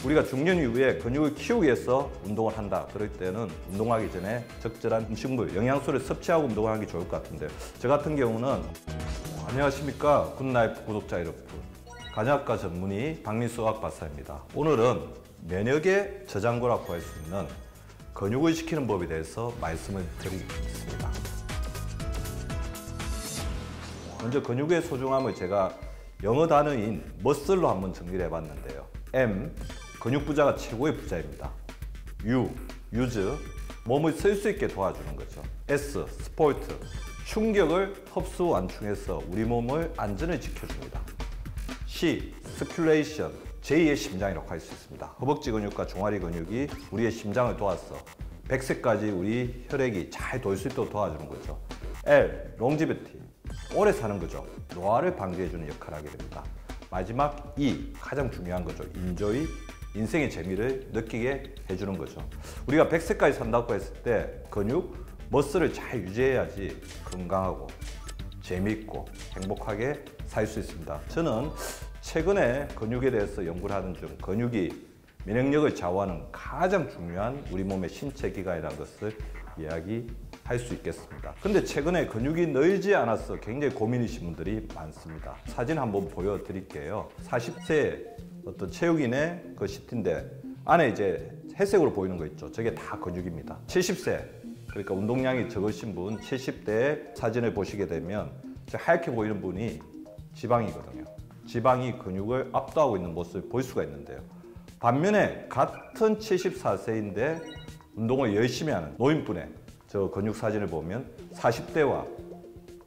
우리가 중년 이후에 근육을 키우기 위해서 운동을 한다. 그럴 때는 운동하기 전에 적절한 음식물, 영양소를 섭취하고 운동하는 게 좋을 것 같은데요. 저 같은 경우는 안녕하십니까 굿라이프 구독자 여러분. 간이학과 전문의 박민수학 박사입니다. 오늘은 면역의 저장고라고 할 수 있는 근육을 지키는 법에 대해서 말씀을 드리겠습니다. 먼저 근육의 소중함을 제가 영어 단어인 머슬로 한번 정리를 해봤는데요. M, 근육 부자가 최고의 부자입니다. U, 유즈, 몸을 쓸 수 있게 도와주는 거죠. S, 스포트, 충격을 흡수 완충해서 우리 몸을 안전을 지켜줍니다. C, 스큘레이션, 제2의 심장이라고 할 수 있습니다. 허벅지 근육과 종아리 근육이 우리의 심장을 도와서 100세까지 우리 혈액이 잘 돌 수 있도록 도와주는 거죠. L, 롱지비티, 오래 사는 거죠. 노화를 방지해주는 역할을 하게 됩니다. 마지막 E, 가장 중요한 거죠. 인조이, 인생의 재미를 느끼게 해주는 거죠. 우리가 100세까지 산다고 했을 때 근육, 머슬을 잘 유지해야지 건강하고 재미있고 행복하게 살 수 있습니다. 저는 최근에 근육에 대해서 연구를 하는 중 근육이 면역력을 좌우하는 가장 중요한 우리 몸의 신체 기관이라는 것을 이야기할 수 있겠습니다. 근데 최근에 근육이 늘지 않아서 굉장히 고민이신 분들이 많습니다. 사진 한번 보여드릴게요. 40세 어떤 체육인의 그 CT인데 안에 이제 회색으로 보이는 거 있죠. 저게 다 근육입니다. 70세, 그러니까 운동량이 적으신 분 70대의 사진을 보시게 되면 하얗게 보이는 분이 지방이거든요. 지방이 근육을 압도하고 있는 모습을 볼 수가 있는데요. 반면에 같은 74세인데 운동을 열심히 하는 노인분의 저 근육 사진을 보면 40대와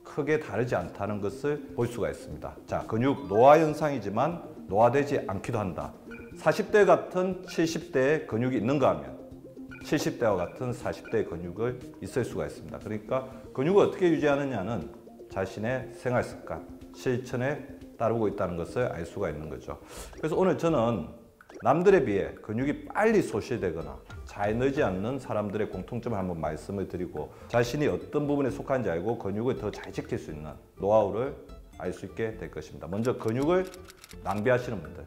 크게 다르지 않다는 것을 볼 수가 있습니다. 자, 근육 노화 현상이지만 노화되지 않기도 한다. 40대 같은 70대의 근육이 있는가 하면 70대와 같은 40대의 근육을 있을 수가 있습니다. 그러니까 근육을 어떻게 유지하느냐는 자신의 생활 습관, 실천에 따르고 있다는 것을 알 수가 있는 거죠. 그래서 오늘 저는 남들에 비해 근육이 빨리 소실되거나 잘 늘지 않는 사람들의 공통점을 한번 말씀을 드리고 자신이 어떤 부분에 속한지 알고 근육을 더 잘 지킬 수 있는 노하우를 알 수 있게 될 것입니다. 먼저 근육을 낭비하시는 분들.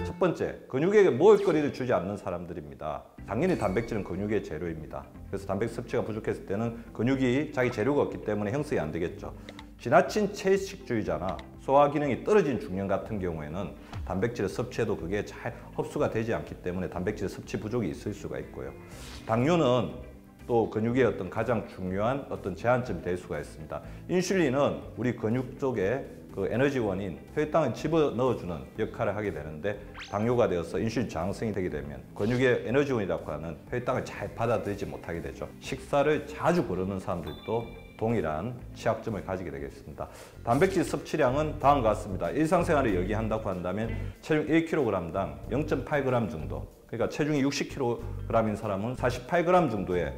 첫 번째, 근육에게 먹을거리를 주지 않는 사람들입니다. 당연히 단백질은 근육의 재료입니다. 그래서 단백질 섭취가 부족했을 때는 근육이 자기 재료가 없기 때문에 형성이 안 되겠죠. 지나친 채식주의자나 소화 기능이 떨어진 중년 같은 경우에는 단백질을 섭취해도 그게 잘 흡수가 되지 않기 때문에 단백질 섭취 부족이 있을 수가 있고요. 당뇨는 또 근육의 어떤 가장 중요한 어떤 제한점이 될 수가 있습니다. 인슐린은 우리 근육 쪽에 그 에너지원인 혈당을 집어넣어주는 역할을 하게 되는데 당뇨가 되어서 인슐린 저항성이 되게 되면 근육의 에너지원이라고 하는 혈당을 잘 받아들이지 못하게 되죠. 식사를 자주 거르는 사람들도 동일한 취약점을 가지게 되겠습니다. 단백질 섭취량은 다음과 같습니다. 일상생활을 여기한다고 한다면 체중 1kg당 0.8g 정도, 그러니까 체중이 60kg인 사람은 48g 정도의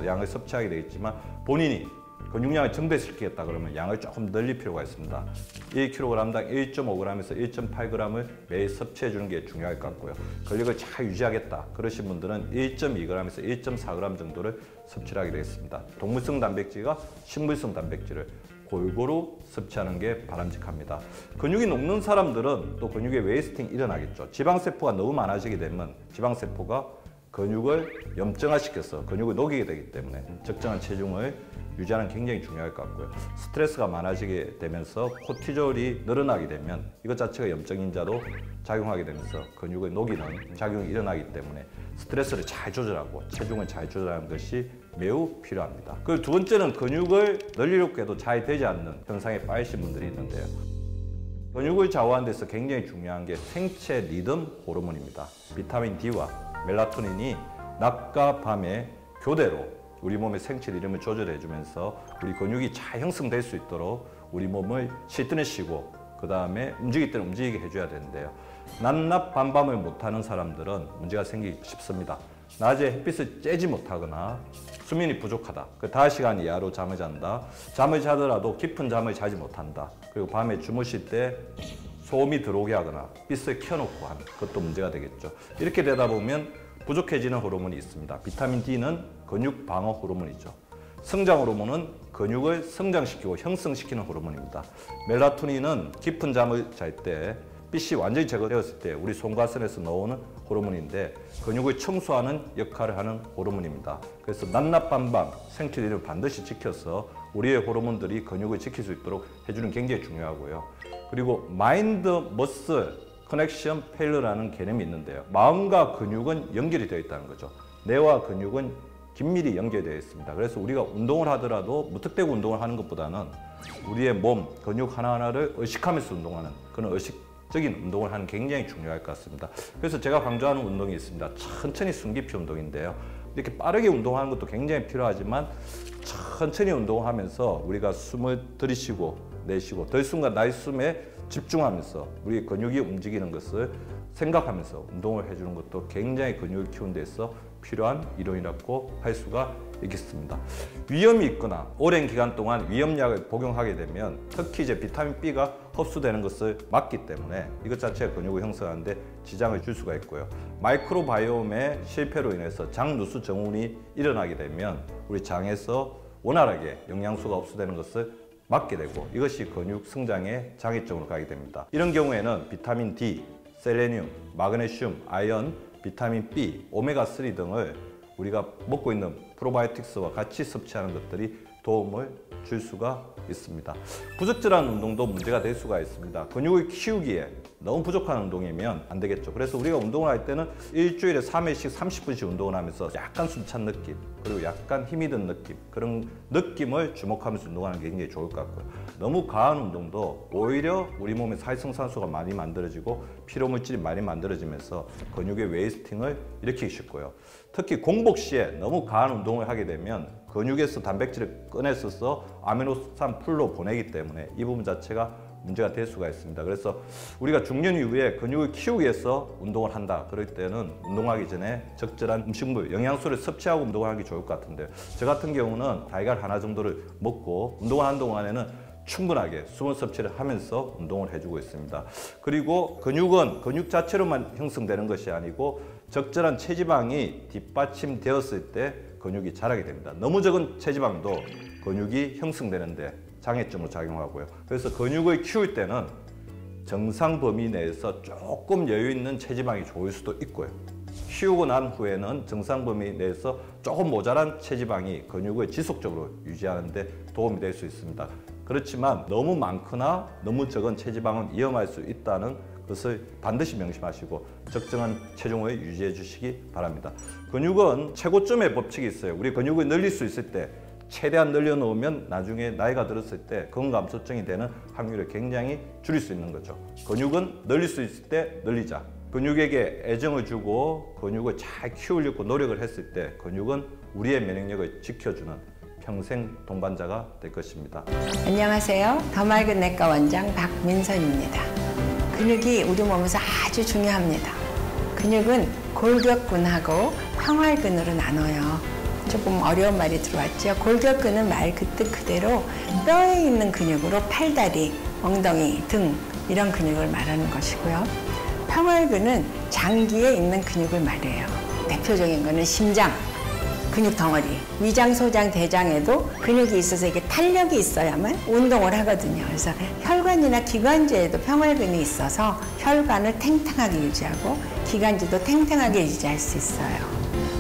양을 섭취하게 되겠지만 본인이 근육량을 증대시키겠다 그러면 양을 조금 늘릴 필요가 있습니다. 1kg당 1.5g에서 1.8g을 매일 섭취해 주는 게 중요할 것 같고요. 근력을 잘 유지하겠다 그러신 분들은 1.2g에서 1.4g 정도를 섭취를 하게 되겠습니다. 동물성 단백질과 식물성 단백질을 골고루 섭취하는 게 바람직합니다. 근육이 녹는 사람들은 또 근육의 웨이스팅이 일어나겠죠. 지방세포가 너무 많아지게 되면 지방세포가 근육을 염증화시켜서 근육을 녹이게 되기 때문에 적정한 체중을 유지하는 게 굉장히 중요할 것 같고요. 스트레스가 많아지게 되면서 코티졸이 늘어나게 되면 이것 자체가 염증인자도 작용하게 되면서 근육을 녹이는 작용이 일어나기 때문에 스트레스를 잘 조절하고 체중을 잘 조절하는 것이 매우 필요합니다. 그리고 두 번째는 근육을 늘리려고 해도 잘 되지 않는 현상에 빠지신 분들이 있는데요. 근육을 좌우하는 데서 굉장히 중요한 게 생체 리듬 호르몬입니다. 비타민 D와 멜라토닌이 낮과 밤의 교대로 우리 몸의 생체 리듬을 조절해주면서 우리 근육이 잘 형성될 수 있도록 우리 몸을 쉴 때는 쉬고 그 다음에 움직일 때는 움직이게 해줘야 되는데요. 낮낮 밤밤을 못하는 사람들은 문제가 생기기 쉽습니다. 낮에 햇빛을 쬐지 못하거나 수면이 부족하다. 그 5시간 이하로 잠을 잔다. 잠을 자더라도 깊은 잠을 자지 못한다. 그리고 밤에 주무실 때 소음이 들어오게 하거나 빛을 켜놓고 하는 그것도 문제가 되겠죠. 이렇게 되다 보면 부족해지는 호르몬이 있습니다. 비타민 D는 근육 방어 호르몬이죠. 성장 호르몬은 근육을 성장시키고 형성시키는 호르몬입니다. 멜라토닌은 깊은 잠을 잘 때 핏이 완전히 제거되었을 때 우리 속가슴에서 나오는 호르몬인데 근육을 청소하는 역할을 하는 호르몬입니다. 그래서 낮낮밤밤 생체 리듬을 반드시 지켜서 우리의 호르몬들이 근육을 지킬 수 있도록 해주는 게 굉장히 중요하고요. 그리고 마인드 머슬 커넥션 페일러라는 개념이 있는데요. 마음과 근육은 연결이 되어 있다는 거죠. 뇌와 근육은 긴밀히 연결되어 있습니다. 그래서 우리가 운동을 하더라도 무턱대고 운동을 하는 것보다는 우리의 몸, 근육 하나하나를 의식하면서 운동하는 그런 의식적인 운동을 하는 게 굉장히 중요할 것 같습니다. 그래서 제가 강조하는 운동이 있습니다. 천천히 숨 깊이 운동인데요. 이렇게 빠르게 운동하는 것도 굉장히 필요하지만 천천히 운동하면서 우리가 숨을 들이쉬고 내쉬고 들숨과 날숨에 집중하면서 우리 근육이 움직이는 것을 생각하면서 운동을 해주는 것도 굉장히 근육을 키우는 데 있어 필요한 이론이라고 할 수가 있겠습니다. 위염이 있거나 오랜 기간 동안 위염약을 복용하게 되면 특히 이제 비타민 B가 흡수되는 것을 막기 때문에 이것 자체가 근육을 형성하는데 지장을 줄 수가 있고요. 마이크로바이옴의 실패로 인해서 장 누수 증후군이 일어나게 되면 우리 장에서 원활하게 영양소가 흡수되는 것을 막게 되고 이것이 근육 성장의 장애점으로 가게 됩니다. 이런 경우에는 비타민 D, 셀레늄, 마그네슘, 아연, 비타민 B, 오메가3 등을 우리가 먹고 있는 프로바이오틱스와 같이 섭취하는 것들이 도움을 줄 수가 있습니다. 부적절한 운동도 문제가 될 수가 있습니다. 근육을 키우기에 너무 부족한 운동이면 안 되겠죠. 그래서 우리가 운동을 할 때는 일주일에 3회씩 30분씩 운동을 하면서 약간 숨찬 느낌, 그리고 약간 힘이 든 느낌, 그런 느낌을 주목하면서 운동하는 게 굉장히 좋을 것 같고요. 너무 과한 운동도 오히려 우리 몸에 활성산소가 많이 만들어지고 피로물질이 많이 만들어지면서 근육의 웨이스팅을 일으키기 쉽고요. 특히 공복 시에 너무 과한 운동을 하게 되면 근육에서 단백질을 꺼내서 아미노산 풀로 보내기 때문에 이 부분 자체가 문제가 될 수가 있습니다. 그래서 우리가 중년 이후에 근육을 키우기 위해서 운동을 한다. 그럴 때는 운동하기 전에 적절한 음식물, 영양소를 섭취하고 운동을 하는 게 좋을 것 같은데요. 저 같은 경우는 달걀 하나 정도를 먹고 운동을 하는 동안에는 충분하게 수분 섭취를 하면서 운동을 해주고 있습니다. 그리고 근육은 근육 자체로만 형성되는 것이 아니고 적절한 체지방이 뒷받침되었을 때 근육이 자라게 됩니다. 너무 적은 체지방도 근육이 형성되는데 장애점으로 작용하고요. 그래서 근육을 키울 때는 정상 범위 내에서 조금 여유 있는 체지방이 좋을 수도 있고요. 키우고 난 후에는 정상 범위 내에서 조금 모자란 체지방이 근육을 지속적으로 유지하는 데 도움이 될 수 있습니다. 그렇지만 너무 많거나 너무 적은 체지방은 위험할 수 있다는 것을 반드시 명심하시고 적정한 체중을 유지해 주시기 바랍니다. 근육은 최고점의 법칙이 있어요. 우리 근육을 늘릴 수 있을 때 최대한 늘려놓으면 나중에 나이가 들었을 때 근감소증이 되는 확률을 굉장히 줄일 수 있는 거죠. 근육은 늘릴 수 있을 때 늘리자. 근육에게 애정을 주고 근육을 잘 키우려고 노력을 했을 때 근육은 우리의 면역력을 지켜주는 평생 동반자가 될 것입니다. 안녕하세요. 더 맑은 내과 원장 박민선입니다. 근육이 우리 몸에서 아주 중요합니다. 근육은 골격근하고 평활근으로 나눠요. 조금 어려운 말이 들어왔죠. 골격근은 말 그대로 뼈에 있는 근육으로 팔다리, 엉덩이, 등 이런 근육을 말하는 것이고요. 평활근은 장기에 있는 근육을 말해요. 대표적인 거는 심장, 근육 덩어리, 위장, 소장, 대장에도 근육이 있어서 이게 탄력이 있어야만 운동을 하거든요. 그래서 혈관이나 기관지에도 평활근이 있어서 혈관을 탱탱하게 유지하고 기관지도 탱탱하게 유지할 수 있어요.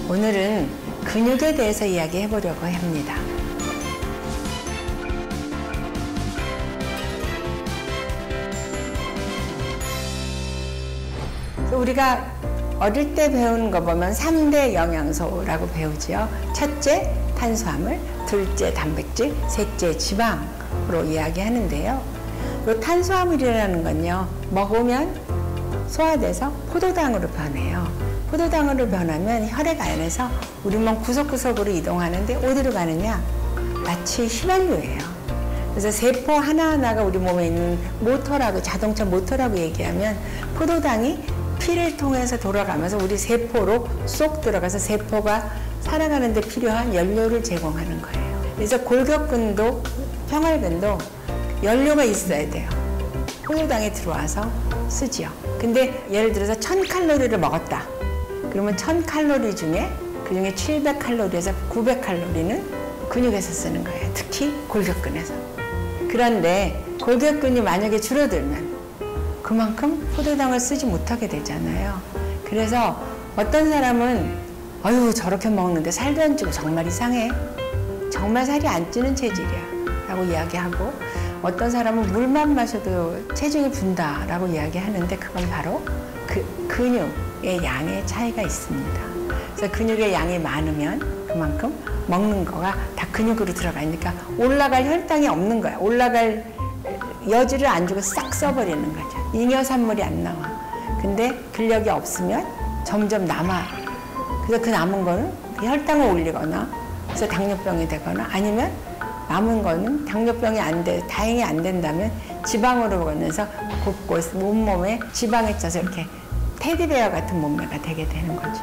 오늘은 근육에 대해서 이야기해 보려고 합니다. 우리가 어릴 때 배우는 거 보면 3대 영양소라고 배우죠. 첫째, 탄수화물, 둘째, 단백질, 셋째, 지방으로 이야기하는데요. 이 탄수화물이라는 건요, 먹으면 소화돼서 포도당으로 변해요. 포도당으로 변하면 혈액 안에서 우리 몸 구석구석으로 이동하는데 어디로 가느냐? 마치 휘발유예요. 그래서 세포 하나하나가 우리 몸에 있는 모터라고, 자동차 모터라고 얘기하면 포도당이 피를 통해서 돌아가면서 우리 세포로 쏙 들어가서 세포가 살아가는 데 필요한 연료를 제공하는 거예요. 그래서 골격근도 평활근도 연료가 있어야 돼요. 포도당이 들어와서 쓰지요. 근데 예를 들어서 1000칼로리를 먹었다. 그러면 1000칼로리 중에 그중에 700칼로리에서 900칼로리는 근육에서 쓰는 거예요. 특히 골격근에서. 그런데 골격근이 만약에 줄어들면 그만큼 포도당을 쓰지 못하게 되잖아요. 그래서 어떤 사람은 아유 저렇게 먹는데 살도 안 찌고 정말 이상해. 정말 살이 안 찌는 체질이야 라고 이야기하고, 어떤 사람은 물만 마셔도 체중이 분다 라고 이야기하는데 그건 바로 그 근육의 양의 차이가 있습니다. 그래서 근육의 양이 많으면 그만큼 먹는 거가 다 근육으로 들어가니까 올라갈 혈당이 없는 거야. 올라갈 여지를 안 주고 싹 써버리는 거죠. 잉여산물이 안 나와. 근데 근력이 없으면 점점 남아. 그래서 그 남은 거는 혈당을 올리거나 그래서 당뇨병이 되거나, 아니면 남은 거는 당뇨병이 다행히 안 된다면 지방으로 보내서 곳곳 온몸에 지방에 쪄서 이렇게 테디베어 같은 몸매가 되게 되는 거죠.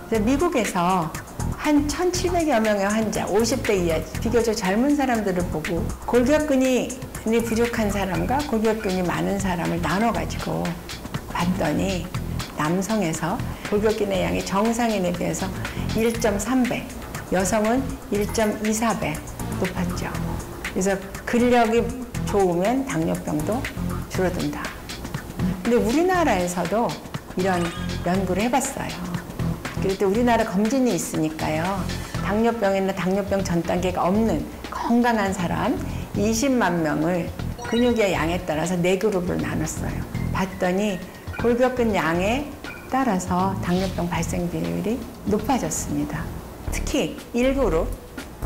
그래서 미국에서 한 1,700여 명의 환자, 50대 이하 비교적 젊은 사람들을 보고 골격근이 부족한 사람과 골격근이 많은 사람을 나눠가지고 봤더니 남성에서 골격근의 양이 정상인에 비해서 1.3배, 여성은 1.24배 높았죠. 그래서 근력이 좋으면 당뇨병도 줄어든다. 근데 우리나라에서도 이런 연구를 해봤어요. 그래도 우리나라 검진이 있으니까요. 당뇨병이나 당뇨병 전 단계가 없는 건강한 사람 20만 명을 근육의 양에 따라서 4그룹으로 나눴어요. 봤더니 골격근 양에 따라서 당뇨병 발생 비율이 높아졌습니다. 특히 1그룹,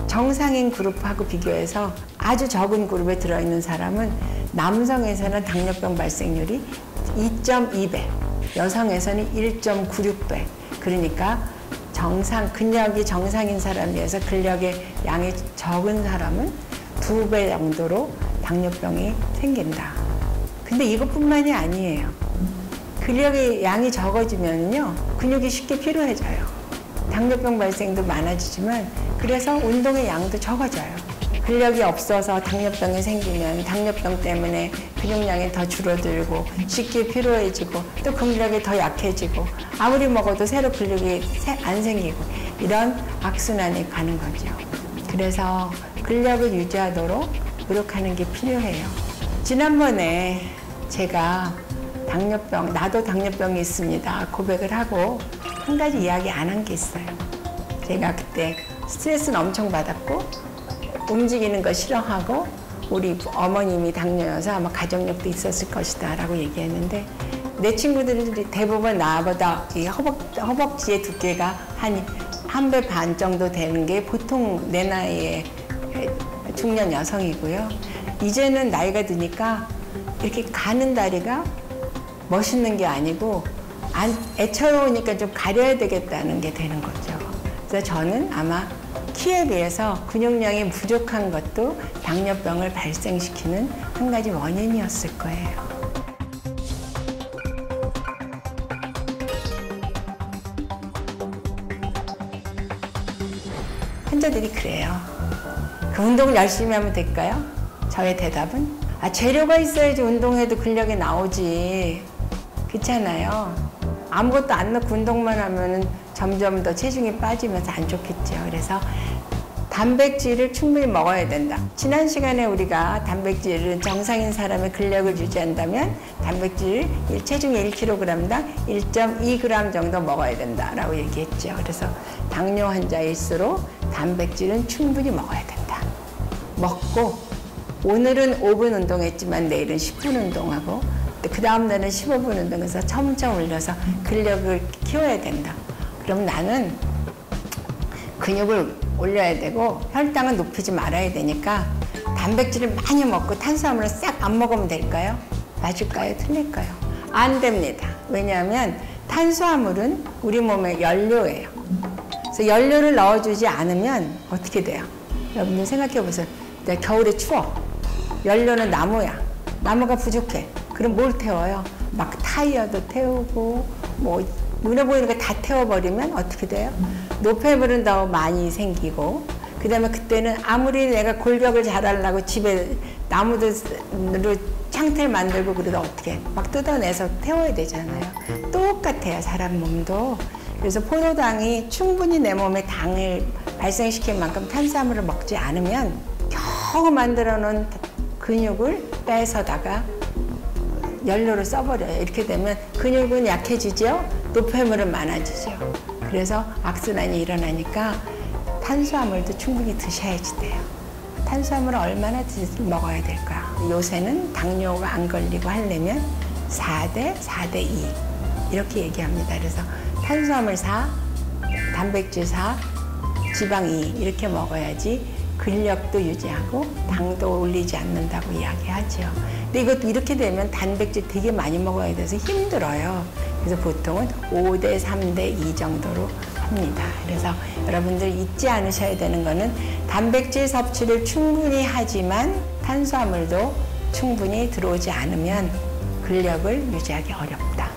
정상인 그룹하고 비교해서 아주 적은 그룹에 들어있는 사람은 남성에서는 당뇨병 발생률이 2.2배, 여성에서는 1.96배. 그러니까 근력이 정상인 사람에 비해서 근력의 양이 적은 사람은 2배 정도로 당뇨병이 생긴다. 근데 이것뿐만이 아니에요. 근력의 양이 적어지면요, 근육이 쉽게 피로해져요. 당뇨병 발생도 많아지지만 그래서 운동의 양도 적어져요. 근력이 없어서 당뇨병이 생기면 당뇨병 때문에 근육량이 더 줄어들고 쉽게 피로해지고 또 근력이 더 약해지고 아무리 먹어도 새로 근육이 안 생기고 이런 악순환이 가는 거죠. 그래서 근력을 유지하도록 노력하는 게 필요해요. 지난번에 제가 나도 당뇨병이 있습니다 고백을 하고 한 가지 이야기 안 한 게 있어요. 제가 그때 스트레스는 엄청 받았고 움직이는 거 싫어하고 우리 어머님이 당뇨여서 아마 가족력도 있었을 것이다 라고 얘기했는데, 내 친구들이 대부분 나보다 이 허벅지의 두께가 한 배 반 정도 되는 게 보통 내 나이의 중년 여성이고요. 이제는 나이가 드니까 이렇게 가는 다리가 멋있는 게 아니고 애처로우니까 좀 가려야 되겠다는 게 되는 거죠. 그래서 저는 아마 키에 비해서 근육량이 부족한 것도 당뇨병을 발생시키는 한 가지 원인이었을 거예요. 환자들이 그래요. 그 운동을 열심히 하면 될까요? 저의 대답은 재료가 있어야지 운동해도 근력이 나오지. 그렇잖아요. 아무것도 안 넣고 운동만 하면은 점점 더 체중이 빠지면서 안 좋겠죠. 그래서 단백질을 충분히 먹어야 된다. 지난 시간에 우리가 단백질은 정상인 사람의 근력을 유지한다면 단백질 체중 1kg당 1.2g 정도 먹어야 된다라고 얘기했죠. 그래서 당뇨 환자일수록 단백질은 충분히 먹어야 된다. 먹고 오늘은 5분 운동했지만 내일은 10분 운동하고 그 다음 날은 15분 운동해서 점점 올려서 근력을 키워야 된다. 그럼 나는 근육을 올려야 되고 혈당은 높이지 말아야 되니까 단백질을 많이 먹고 탄수화물을 싹 안 먹으면 될까요? 맞을까요? 틀릴까요? 안 됩니다. 왜냐하면 탄수화물은 우리 몸의 연료예요. 그래서 연료를 넣어주지 않으면 어떻게 돼요? 여러분들 생각해 보세요. 겨울에 추워. 연료는 나무야. 나무가 부족해. 그럼 뭘 태워요? 막 타이어도 태우고 뭐 눈에 보이는 거 다 태워버리면 어떻게 돼요? 노폐물은 더 많이 생기고, 그 다음에 그때는 아무리 내가 골격을 잘하려고 집에 나무로 창틀 만들고 그래도 어떻게 막 뜯어내서 태워야 되잖아요. 똑같아요, 사람 몸도. 그래서 포도당이 충분히 내 몸에 당을 발생시킬 만큼 탄수화물을 먹지 않으면 겨우 만들어 놓은 근육을 뺏어다가 연료로 써버려요. 이렇게 되면 근육은 약해지죠. 노폐물은 많아지죠. 그래서 악순환이 일어나니까 탄수화물도 충분히 드셔야지 돼요. 탄수화물을 얼마나 먹어야 될까? 요새는 당뇨가 안 걸리고 하려면 4대 4대 2 이렇게 얘기합니다. 그래서 탄수화물 4, 단백질 4, 지방 2 이렇게 먹어야지 근력도 유지하고 당도 올리지 않는다고 이야기하죠. 근데 이것도 이렇게 되면 단백질 되게 많이 먹어야 돼서 힘들어요. 그래서 보통은 5대 3대 2 정도로 합니다. 그래서 여러분들 잊지 않으셔야 되는 거는 단백질 섭취를 충분히 하지만 탄수화물도 충분히 들어오지 않으면 근력을 유지하기 어렵다.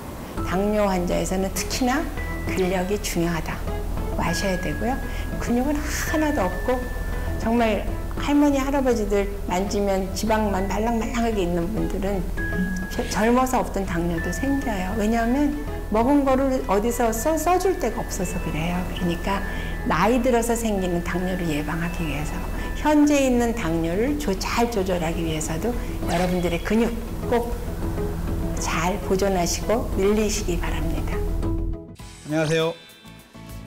당뇨 환자에서는 특히나 근력이 중요하다고 아셔야 되고요. 근육은 하나도 없고 정말 할머니, 할아버지들 만지면 지방만 말랑말랑하게 있는 분들은 젊어서 없던 당뇨도 생겨요. 왜냐하면 먹은 거를 어디서 써줄 데가 없어서 그래요. 그러니까 나이 들어서 생기는 당뇨를 예방하기 위해서 현재 있는 당뇨를 잘 조절하기 위해서도 여러분들의 근육 꼭 잘 보존하시고 늘리시기 바랍니다. 안녕하세요.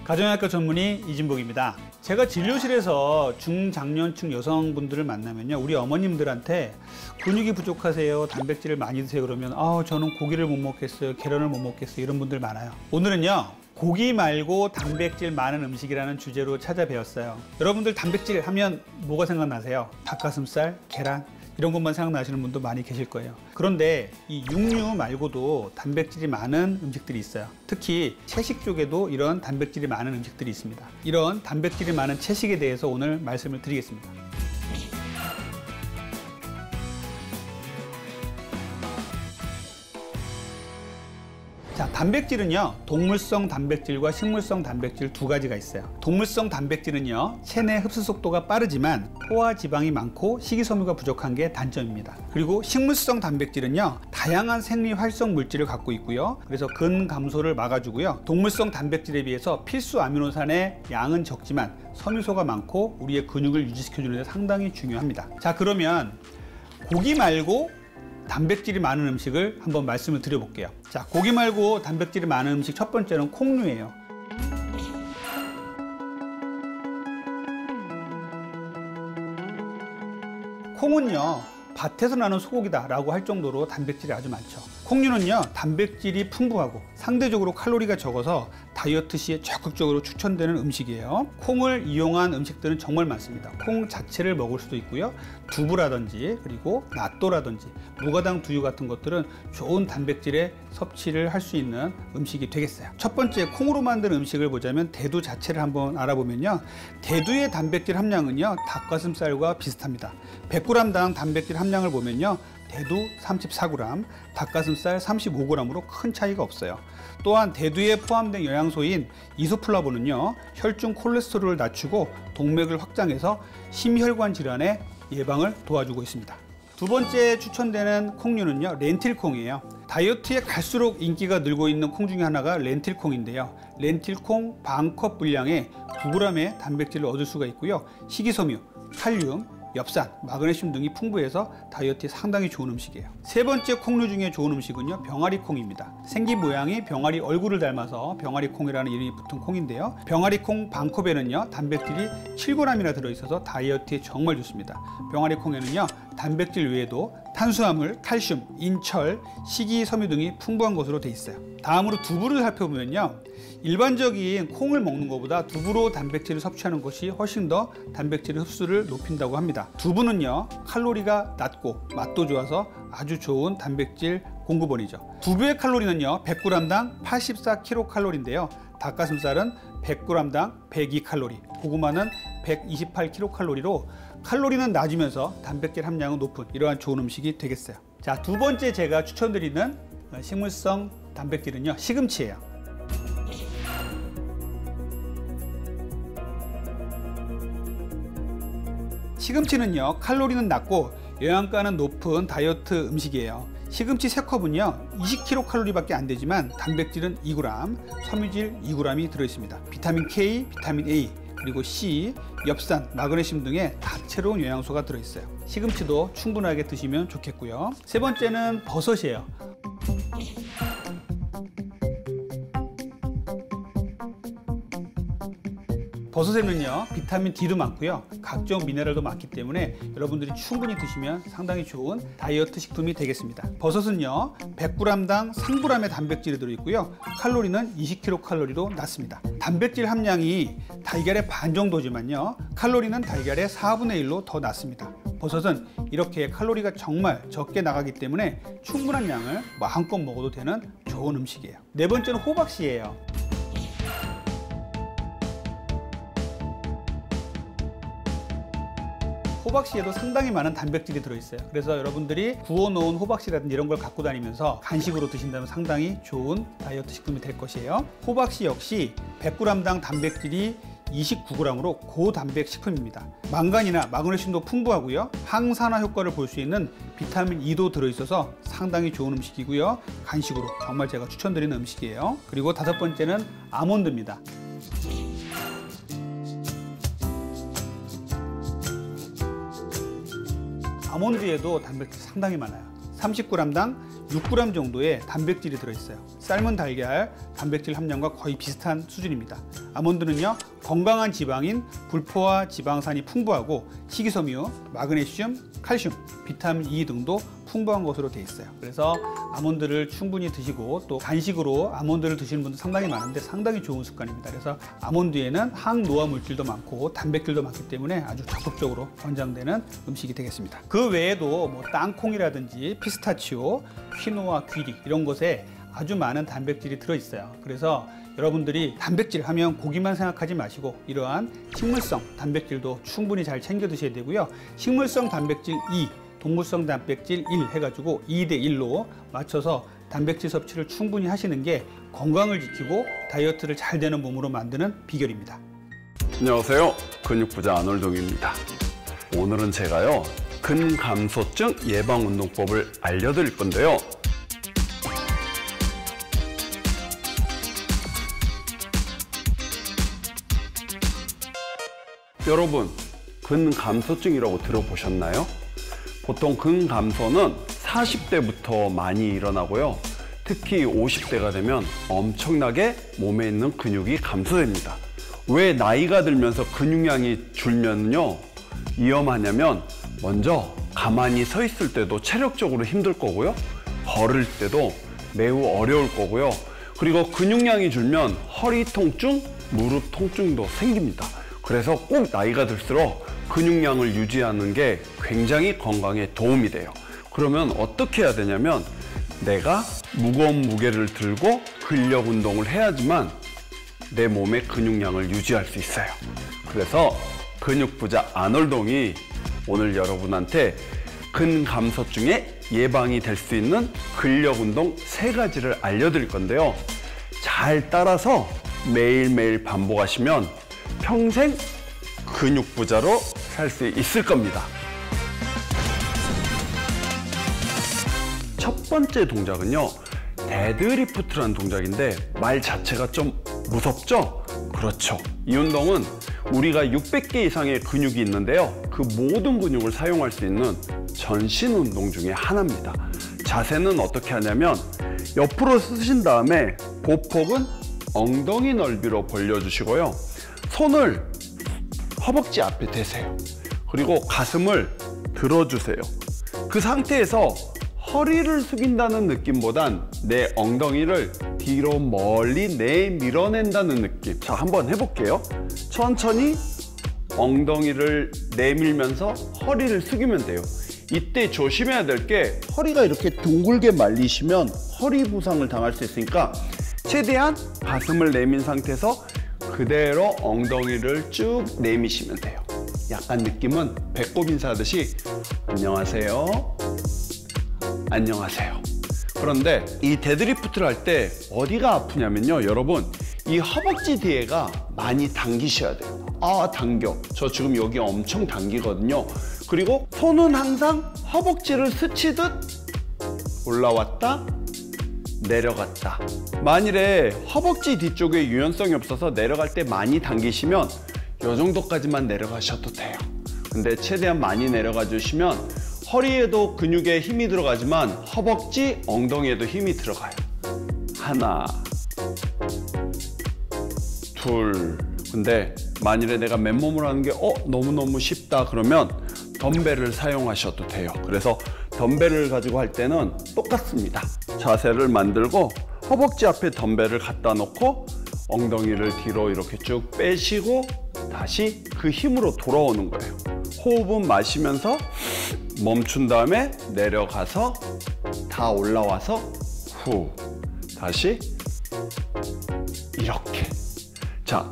가정의학과 전문의 이진복입니다. 제가 진료실에서 중장년층 여성분들을 만나면요, 우리 어머님들한테 근육이 부족하세요, 단백질을 많이 드세요 그러면 저는 고기를 못 먹겠어요, 계란을 못 먹겠어요, 이런 분들 많아요. 오늘은요, 고기 말고 단백질 많은 음식이라는 주제로 찾아뵈었어요. 여러분들 단백질 하면 뭐가 생각나세요? 닭가슴살, 계란 이런 것만 생각나시는 분도 많이 계실 거예요. 그런데 이 육류 말고도 단백질이 많은 음식들이 있어요. 특히 채식 쪽에도 이런 단백질이 많은 음식들이 있습니다. 이런 단백질이 많은 채식에 대해서 오늘 말씀을 드리겠습니다. 자, 단백질은요, 동물성 단백질과 식물성 단백질 두 가지가 있어요. 동물성 단백질은요, 체내 흡수 속도가 빠르지만 포화 지방이 많고 식이섬유가 부족한 게 단점입니다. 그리고 식물성 단백질은요, 다양한 생리 활성 물질을 갖고 있고요. 그래서 근 감소를 막아주고요. 동물성 단백질에 비해서 필수 아미노산의 양은 적지만 섬유소가 많고 우리의 근육을 유지시켜주는 데 상당히 중요합니다. 자, 그러면 고기 말고 단백질이 많은 음식을 한번 말씀을 드려볼게요. 자, 고기 말고 단백질이 많은 음식 첫 번째는 콩류예요. 콩은요, 밭에서 나는 소고기다 라고 할 정도로 단백질이 아주 많죠. 콩류는요, 단백질이 풍부하고 상대적으로 칼로리가 적어서 다이어트 시에 적극적으로 추천되는 음식이에요. 콩을 이용한 음식들은 정말 많습니다. 콩 자체를 먹을 수도 있고요, 두부라든지 그리고 낫또라든지 무가당 두유 같은 것들은 좋은 단백질의 섭취를 할 수 있는 음식이 되겠어요. 첫 번째, 콩으로 만든 음식을 보자면 대두 자체를 한번 알아보면요, 대두의 단백질 함량은요, 닭가슴살과 비슷합니다. 100g당 단백질 함량을 보면요, 대두 34g, 닭가슴살 35g으로 큰 차이가 없어요. 또한 대두에 포함된 영양소인 이소플라본은요, 혈중 콜레스테롤을 낮추고 동맥을 확장해서 심혈관 질환의 예방을 도와주고 있습니다. 두 번째 추천되는 콩류는요, 렌틸콩이에요. 다이어트에 갈수록 인기가 늘고 있는 콩 중에 하나가 렌틸콩인데요. 렌틸콩 반컵 분량의 9g의 단백질을 얻을 수가 있고요. 식이섬유, 칼륨, 엽산, 마그네슘 등이 풍부해서 다이어트에 상당히 좋은 음식이에요. 세 번째 콩류 중에 좋은 음식은요, 병아리콩입니다. 생긴 모양이 병아리 얼굴을 닮아서 병아리콩이라는 이름이 붙은 콩인데요. 병아리콩 반컵에는요, 단백질이 7g이나 들어있어서 다이어트에 정말 좋습니다. 병아리콩에는요, 단백질 외에도 탄수화물, 칼슘, 인철, 식이섬유 등이 풍부한 것으로 돼 있어요. 다음으로 두부를 살펴보면요, 일반적인 콩을 먹는 것보다 두부로 단백질을 섭취하는 것이 훨씬 더 단백질 흡수를 높인다고 합니다. 두부는요, 칼로리가 낮고 맛도 좋아서 아주 좋은 단백질 공급원이죠. 두부의 칼로리는요, 100g당 84kcal인데요. 닭가슴살은 100g당 102칼로리, 고구마는 128kcal로 칼로리는 낮으면서 단백질 함량은 높은 이러한 좋은 음식이 되겠어요. 자, 두 번째 제가 추천드리는 식물성 단백질은요, 시금치예요. 시금치는요, 칼로리는 낮고 영양가는 높은 다이어트 음식이에요. 시금치 3컵은요, 20kcal밖에 안 되지만 단백질은 2g, 섬유질 2g이 들어있습니다. 비타민 K, 비타민 A, 그리고 C, 엽산, 마그네슘 등의 다채로운 영양소가 들어있어요. 시금치도 충분하게 드시면 좋겠고요. 세 번째는 버섯이에요. 버섯에는요 비타민 D도 많고요 각종 미네랄도 많기 때문에 여러분들이 충분히 드시면 상당히 좋은 다이어트 식품이 되겠습니다. 버섯은요 100g당 3g의 단백질이 들어있고요 칼로리는 20kcal도 낮습니다. 단백질 함량이 달걀의 반 정도지만요 칼로리는 달걀의 4분의 1로 더 낮습니다. 버섯은 이렇게 칼로리가 정말 적게 나가기 때문에 충분한 양을 마음껏 먹어도 되는 좋은 음식이에요. 네 번째는 호박씨예요. 호박씨에도 상당히 많은 단백질이 들어있어요. 그래서 여러분들이 구워놓은 호박씨라든지 이런 걸 갖고 다니면서 간식으로 드신다면 상당히 좋은 다이어트 식품이 될 것이에요. 호박씨 역시 100g당 단백질이 29g으로 고단백 식품입니다. 망간이나 마그네슘도 풍부하고요 항산화 효과를 볼 수 있는 비타민 E도 들어있어서 상당히 좋은 음식이고요 간식으로 정말 제가 추천드리는 음식이에요. 그리고 다섯 번째는 아몬드입니다. 아몬드에도 단백질 상당히 많아요. 30g당 6g 정도의 단백질이 들어있어요. 삶은 달걀 단백질 함량과 거의 비슷한 수준입니다. 아몬드는요 건강한 지방인 불포화 지방산이 풍부하고 식이섬유, 마그네슘, 칼슘, 비타민 E 등도 풍부한 것으로 되어 있어요. 그래서 아몬드를 충분히 드시고 또 간식으로 아몬드를 드시는 분들 상당히 많은데 상당히 좋은 습관입니다. 그래서 아몬드에는 항노화 물질도 많고 단백질도 많기 때문에 아주 적극적으로 권장되는 음식이 되겠습니다. 그 외에도 뭐 땅콩이라든지 피스타치오, 퀴노아, 귀리 이런 것에 아주 많은 단백질이 들어있어요. 그래서 여러분들이 단백질 하면 고기만 생각하지 마시고 이러한 식물성 단백질도 충분히 잘 챙겨 드셔야 되고요. 식물성 단백질 2, 동물성 단백질 1 해가지고 2대 1로 맞춰서 단백질 섭취를 충분히 하시는 게 건강을 지키고 다이어트를 잘 되는 몸으로 만드는 비결입니다. 안녕하세요. 근육부자 아놀동입니다. 오늘은 제가요 근감소증 예방운동법을 알려드릴 건데요. 여러분, 근감소증이라고 들어보셨나요? 보통 근감소는 40대부터 많이 일어나고요. 특히 50대가 되면 엄청나게 몸에 있는 근육이 감소됩니다. 왜 나이가 들면서 근육량이 줄면요 위험하냐면 먼저 가만히 서 있을 때도 체력적으로 힘들 거고요. 걸을 때도 매우 어려울 거고요. 그리고 근육량이 줄면 허리 통증, 무릎 통증도 생깁니다. 그래서 꼭 나이가 들수록 근육량을 유지하는 게 굉장히 건강에 도움이 돼요. 그러면 어떻게 해야 되냐면 내가 무거운 무게를 들고 근력 운동을 해야지만 내 몸의 근육량을 유지할 수 있어요. 그래서 근육부자 아놀동이 오늘 여러분한테 근감소증의 예방이 될 수 있는 근력 운동 3가지를 알려드릴 건데요. 잘 따라서 매일매일 반복하시면 평생 근육부자로 살 수 있을 겁니다. 첫 번째 동작은요 데드리프트라는 동작인데 말 자체가 좀 무섭죠? 그렇죠. 이 운동은 우리가 600개 이상의 근육이 있는데요 그 모든 근육을 사용할 수 있는 전신 운동 중에 하나입니다. 자세는 어떻게 하냐면 옆으로 쓰신 다음에 보폭은 엉덩이 넓이로 벌려주시고요. 손을 허벅지 앞에 대세요. 그리고 가슴을 들어주세요. 그 상태에서 허리를 숙인다는 느낌보단 내 엉덩이를 뒤로 멀리 내밀어낸다는 느낌. 자, 한번 해볼게요. 천천히 엉덩이를 내밀면서 허리를 숙이면 돼요. 이때 조심해야 될 게 허리가 이렇게 둥글게 말리시면 허리 부상을 당할 수 있으니까 최대한 가슴을 내민 상태에서 그대로 엉덩이를 쭉 내미시면 돼요. 약간 느낌은 배꼽 인사하듯이 안녕하세요. 안녕하세요. 그런데 이 데드리프트를 할 때 어디가 아프냐면요 여러분 이 허벅지 뒤에가 많이 당기셔야 돼요. 아 당겨. 저 지금 여기 엄청 당기거든요. 그리고 손은 항상 허벅지를 스치듯 올라왔다 내려갔다. 만일에 허벅지 뒤쪽에 유연성이 없어서 내려갈 때 많이 당기시면 이 정도까지만 내려가셔도 돼요. 근데 최대한 많이 내려가 주시면 허리에도 근육에 힘이 들어가지만 허벅지, 엉덩이에도 힘이 들어가요. 하나, 둘. 근데 만일에 내가 맨몸으로 하는 게 너무너무 쉽다 그러면 덤벨을 사용하셔도 돼요. 그래서 덤벨을 가지고 할 때는 똑같습니다. 자세를 만들고 허벅지 앞에 덤벨을 갖다 놓고 엉덩이를 뒤로 이렇게 쭉 빼시고 다시 그 힘으로 돌아오는 거예요. 호흡은 마시면서 멈춘 다음에 내려가서 다 올라와서 후 다시 이렇게. 자,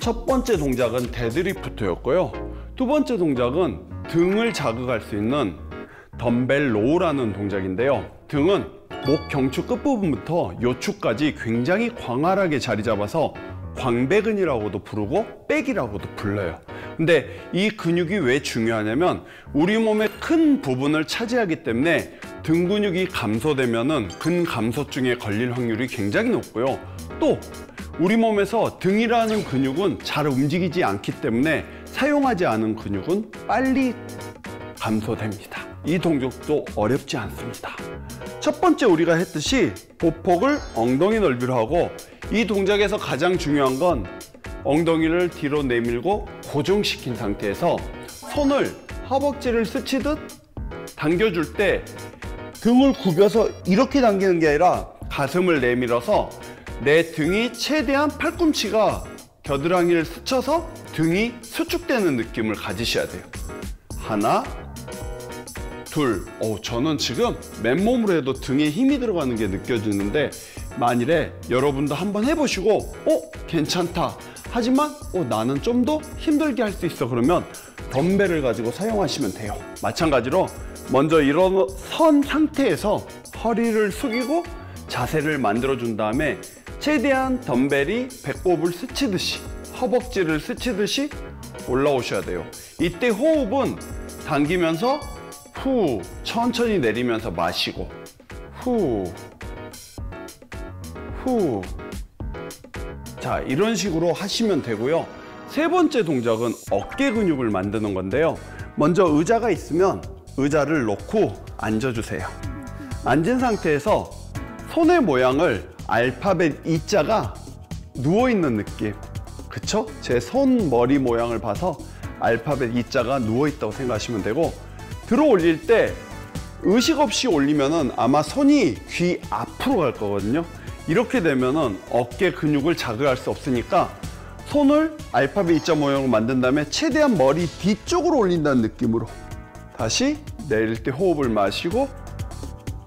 첫 번째 동작은 데드리프트였고요. 두 번째 동작은 등을 자극할 수 있는 덤벨 로우라는 동작인데요. 등은 목 경추 끝부분부터 요추까지 굉장히 광활하게 자리 잡아서 광배근이라고도 부르고 백이라고도 불러요. 근데 이 근육이 왜 중요하냐면 우리 몸의 큰 부분을 차지하기 때문에 등 근육이 감소되면은 근감소증에 걸릴 확률이 굉장히 높고요. 또 우리 몸에서 등이라는 근육은 잘 움직이지 않기 때문에 사용하지 않은 근육은 빨리 감소됩니다. 이 동작도 어렵지 않습니다. 첫 번째 우리가 했듯이 보폭을 엉덩이 넓이로 하고, 이 동작에서 가장 중요한 건 엉덩이를 뒤로 내밀고 고정시킨 상태에서 손을 허벅지를 스치듯 당겨줄 때 등을 굽여서 이렇게 당기는 게 아니라 가슴을 내밀어서 내 등이 최대한 팔꿈치가 겨드랑이를 스쳐서 등이 수축되는 느낌을 가지셔야 돼요. 하나, 둘. 저는 지금 맨몸으로 해도 등에 힘이 들어가는 게 느껴지는데, 만일에 여러분도 한번 해보시고 괜찮다 하지만 나는 좀 더 힘들게 할 수 있어 그러면 덤벨을 가지고 사용하시면 돼요. 마찬가지로 먼저 일어선 상태에서 허리를 숙이고 자세를 만들어 준 다음에 최대한 덤벨이 배꼽을 스치듯이, 허벅지를 스치듯이 올라오셔야 돼요. 이때 호흡은 당기면서 후, 천천히 내리면서 마시고 후, 후. 자, 이런 식으로 하시면 되고요. 세 번째 동작은 어깨 근육을 만드는 건데요. 먼저 의자가 있으면 의자를 놓고 앉아주세요. 앉은 상태에서 손의 모양을 알파벳 E자가 누워있는 느낌. 그쵸? 제 손 머리 모양을 봐서 알파벳 E자가 누워있다고 생각하시면 되고, 들어 올릴 때 의식 없이 올리면은 아마 손이 귀 앞으로 갈 거거든요. 이렇게 되면은 어깨 근육을 자극할 수 없으니까 손을 알파벳 E자 모양으로 만든 다음에 최대한 머리 뒤쪽으로 올린다는 느낌으로 다시 내릴 때 호흡을 마시고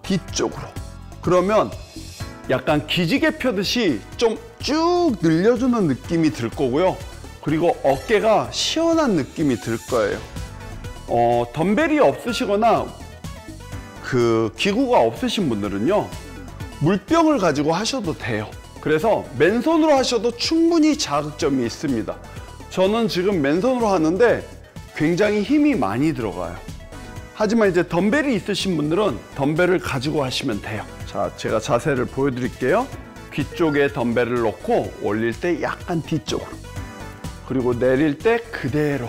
뒤쪽으로. 그러면 약간 기지개 펴듯이 좀 쭉 늘려주는 느낌이 들 거고요. 그리고 어깨가 시원한 느낌이 들 거예요. 덤벨이 없으시거나 그 기구가 없으신 분들은요, 물병을 가지고 하셔도 돼요. 그래서 맨손으로 하셔도 충분히 자극점이 있습니다. 저는 지금 맨손으로 하는데 굉장히 힘이 많이 들어가요. 하지만 이제 덤벨이 있으신 분들은 덤벨을 가지고 하시면 돼요. 자, 제가 자세를 보여드릴게요. 귀 쪽에 덤벨을 놓고 올릴 때 약간 뒤쪽으로, 그리고 내릴 때 그대로.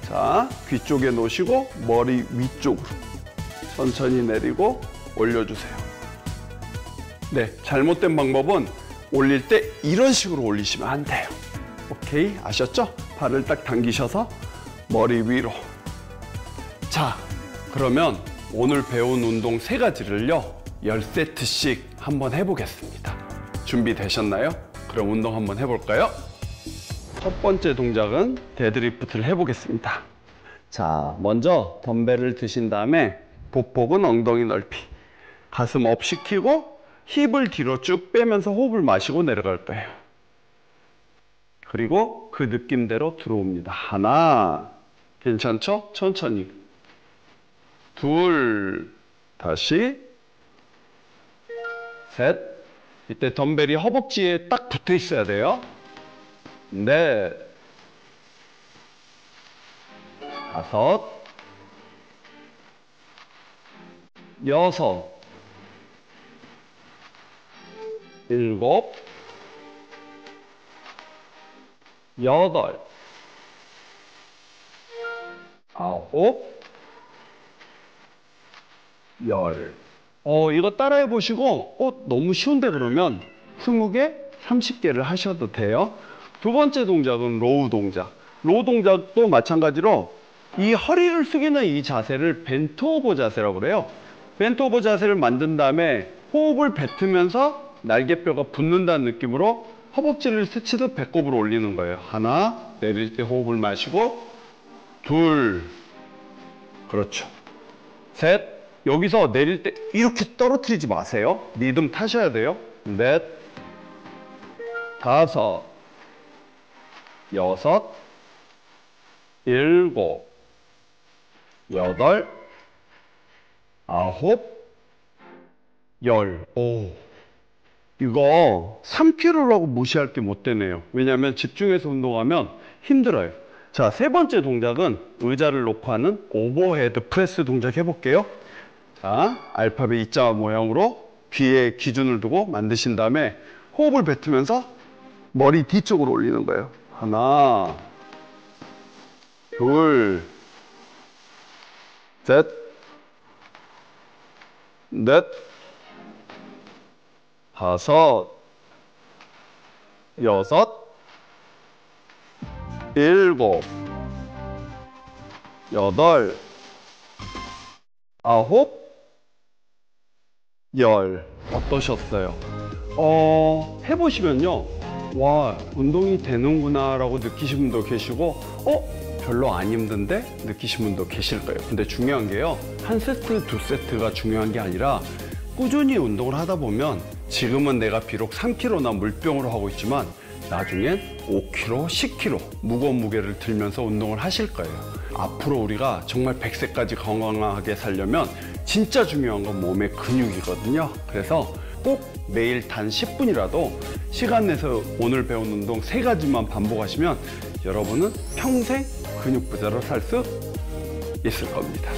자, 귀 쪽에 놓으시고 머리 위쪽으로 천천히 내리고 올려주세요. 네, 잘못된 방법은 올릴 때 이런 식으로 올리시면 안 돼요. 오케이, 아셨죠? 발을 딱 당기셔서 머리 위로. 자, 그러면 오늘 배운 운동 3가지를요 10세트씩 한번 해보겠습니다. 준비되셨나요? 그럼 운동 한번 해볼까요? 첫 번째 동작은 데드리프트를 해보겠습니다. 자, 먼저 덤벨을 드신 다음에 보폭은 엉덩이 넓이, 가슴 업 시키고 힙을 뒤로 쭉 빼면서 호흡을 마시고 내려갈 거예요. 그리고 그 느낌대로 들어옵니다. 하나, 괜찮죠? 천천히. 둘, 다시. 셋. 이때 덤벨이 허벅지에 딱 붙어 있어야 돼요. 넷, 다섯, 여섯, 일곱, 여덟, 아홉, 열. 이거 따라해 보시고, 너무 쉬운데 그러면 20개, 30개를 하셔도 돼요. 두 번째 동작은 로우 동작. 로우 동작도 마찬가지로 이 허리를 숙이는 이 자세를 벤트 오버 자세라고 그래요. 벤트 오버 자세를 만든 다음에 호흡을 뱉으면서 날개뼈가 붙는다는 느낌으로 허벅지를 스치듯 배꼽으로 올리는 거예요. 하나, 내릴 때 호흡을 마시고, 둘, 그렇죠. 셋, 여기서 내릴 때 이렇게 떨어뜨리지 마세요. 리듬 타셔야 돼요. 넷, 다섯, 여섯, 일곱, 여덟, 아홉, 열. 이거 3kg라고 무시할 게 못 되네요. 왜냐하면 집중해서 운동하면 힘들어요. 자, 세 번째 동작은 의자를 놓고 하는 오버헤드 프레스 동작 해볼게요. 자, 알파벳 E자 모양으로 귀에 기준을 두고 만드신 다음에 호흡을 뱉으면서 머리 뒤쪽으로 올리는 거예요. 하나, 둘, 셋, 넷, 다섯, 여섯, 일곱, 여덟, 아홉, 열. 어떠셨어요? 해보시면요, 와, 운동이 되는구나 라고 느끼신 분도 계시고, 별로 안 힘든데 느끼신 분도 계실 거예요. 근데 중요한 게요, 한 세트, 두 세트가 중요한 게 아니라 꾸준히 운동을 하다 보면 지금은 내가 비록 3kg나 물병으로 하고 있지만 나중엔 5kg, 10kg 무거운 무게를 들면서 운동을 하실 거예요. 앞으로 우리가 정말 100세까지 건강하게 살려면 진짜 중요한 건 몸의 근육이거든요. 그래서 꼭 매일 단 10분이라도 시간 내서 오늘 배운 운동 3가지만 반복하시면 여러분은 평생 근육 부자로 살 수 있을 겁니다.